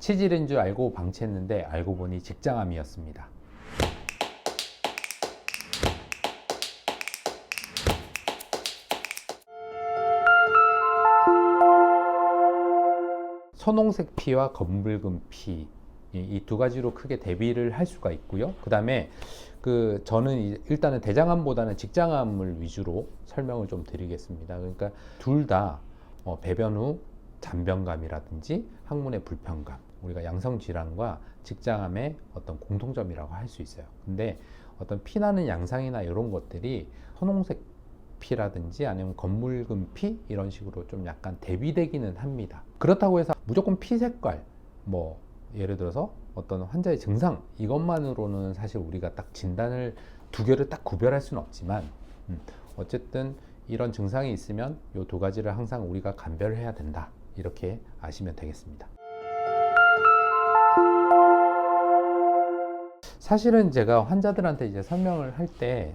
치질인 줄 알고 방치했는데 알고 보니 직장암이었습니다. 선홍색 피와 검붉은 피, 이 두 가지로 크게 대비를 할 수가 있고요. 그 다음에 저는 일단은 대장암보다는 직장암을 위주로 설명을 좀 드리겠습니다. 그러니까 둘 다 배변 후 잔변감이라든지 항문의 불편감, 우리가 양성 질환과 직장암의 어떤 공통점이라고 할 수 있어요. 근데 어떤 피나는 양상이나 이런 것들이 선홍색 피라든지 아니면 검붉은 피 이런 식으로 좀 약간 대비되기는 합니다. 그렇다고 해서 무조건 피 색깔, 뭐 예를 들어서 어떤 환자의 증상 이것만으로는 사실 우리가 딱 진단을 두 개를 딱 구별할 수는 없지만 어쨌든 이런 증상이 있으면 이 두 가지를 항상 우리가 감별해야 된다, 이렇게 아시면 되겠습니다. 사실은 제가 환자들한테 이제 설명을 할 때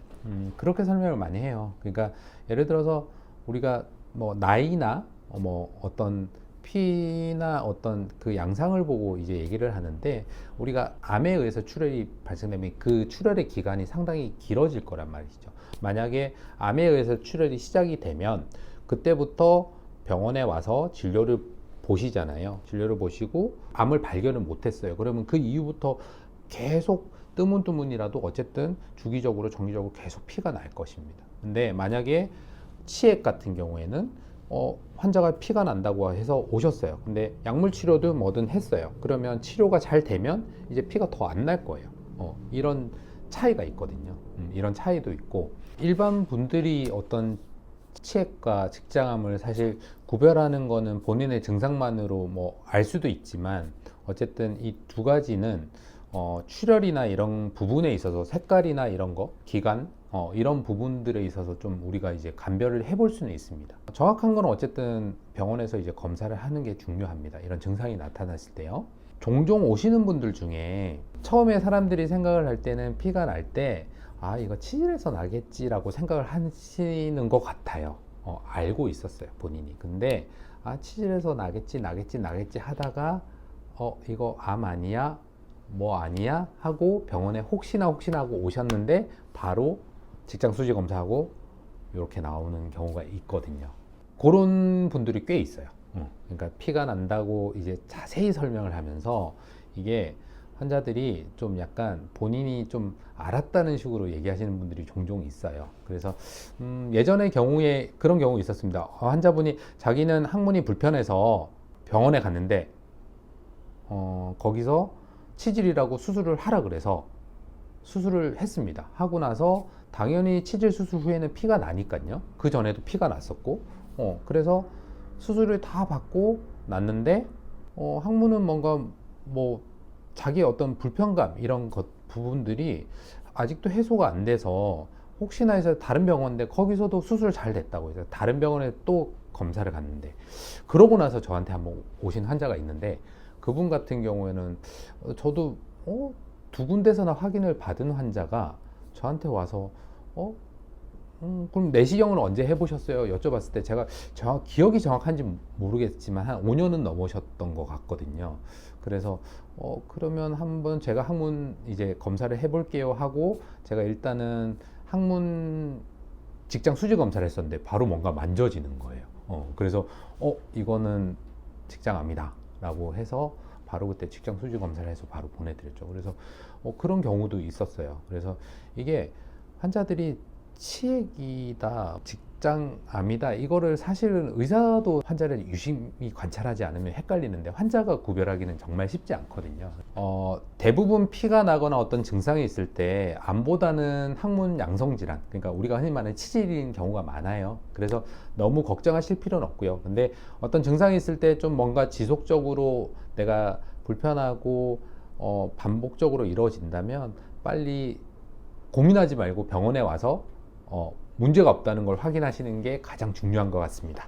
그렇게 설명을 많이 해요. 그러니까 예를 들어서 우리가 뭐 나이나 뭐 어떤 피나 어떤 그 양상을 보고 이제 얘기를 하는데, 우리가 암에 의해서 출혈이 발생되면 그 출혈의 기간이 상당히 길어질 거란 말이죠. 만약에 암에 의해서 출혈이 시작이 되면 그때부터 병원에 와서 진료를 보시잖아요. 진료를 보시고 암을 발견을 못했어요. 그러면 그 이후부터 계속 뜨문뜨문이라도 어쨌든 주기적으로 정기적으로 계속 피가 날 것입니다. 근데 만약에 치액 같은 경우에는 환자가 피가 난다고 해서 오셨어요. 근데 약물 치료도 뭐든 했어요. 그러면 치료가 잘 되면 이제 피가 더 안 날 거예요. 이런 차이가 있거든요. 이런 차이도 있고, 일반 분들이 어떤 치액과 직장암을 사실 구별하는 거는 본인의 증상만으로 뭐 알 수도 있지만, 어쨌든 이 두 가지는 출혈이나 이런 부분에 있어서 색깔이나 이런 거, 기간, 이런 부분들에 있어서 좀 우리가 이제 감별을 해볼 수는 있습니다. 정확한 건 어쨌든 병원에서 이제 검사를 하는 게 중요합니다. 이런 증상이 나타났을 때요. 종종 오시는 분들 중에 처음에 사람들이 생각을 할 때는 피가 날 때 이거 치질에서 나겠지라고 생각을 하시는 것 같아요. 알고 있었어요, 본인이. 근데 치질에서 나겠지 하다가 이거 암 아니야? 뭐 아니야? 하고 병원에 혹시나 하고 오셨는데 바로 직장 수지 검사하고 이렇게 나오는 경우가 있거든요. 그런 분들이 꽤 있어요. 그러니까 피가 난다고 이제 자세히 설명을 하면서 이게 환자들이 좀 약간 본인이 좀 알았다는 식으로 얘기하시는 분들이 종종 있어요. 그래서 예전의 경우에 그런 경우 있었습니다. 환자분이 자기는 항문이 불편해서 병원에 갔는데 거기서 치질이라고 수술을 하라 그래서 수술을 했습니다. 하고 나서 당연히 치질 수술 후에는 피가 나니까요. 그 전에도 피가 났었고, 그래서 수술을 다 받고 났는데 항문은 뭔가 뭐 자기 어떤 불편감 이런 부분들이 아직도 해소가 안 돼서 혹시나 해서 다른 병원인데 거기서도 수술 잘 됐다고 해서 다른 병원에 또 검사를 갔는데, 그러고 나서 저한테 한번 오신 환자가 있는데, 그분 같은 경우에는 저도 두 군데서나 확인을 받은 환자가 저한테 와서 그럼 내시경을 언제 해보셨어요? 여쭤봤을 때 제가 기억이 정확한지 모르겠지만 한 5년은 넘으셨던 것 같거든요. 그래서 그러면 한번 제가 항문 이제 검사를 해볼게요 하고, 제가 일단은 항문 직장 수지 검사를 했었는데 바로 뭔가 만져지는 거예요. 그래서 이거는 직장암이다 라고 해서 바로 그때 직장 수지 검사를 해서 바로 보내드렸죠. 그래서 그런 경우도 있었어요. 그래서 이게 환자들이 치액이다, 직장암이다, 이거를 사실은 의사도 환자를 유심히 관찰하지 않으면 헷갈리는데 환자가 구별하기는 정말 쉽지 않거든요. 대부분 피가 나거나 어떤 증상이 있을 때 암보다는 항문 양성 질환, 그러니까 우리가 흔히 말하는 치질인 경우가 많아요. 그래서 너무 걱정하실 필요는 없고요. 근데 어떤 증상이 있을 때 좀 뭔가 지속적으로 내가 불편하고 반복적으로 이루어진다면 빨리 고민하지 말고 병원에 와서 문제가 없다는 걸 확인하시는 게 가장 중요한 것 같습니다.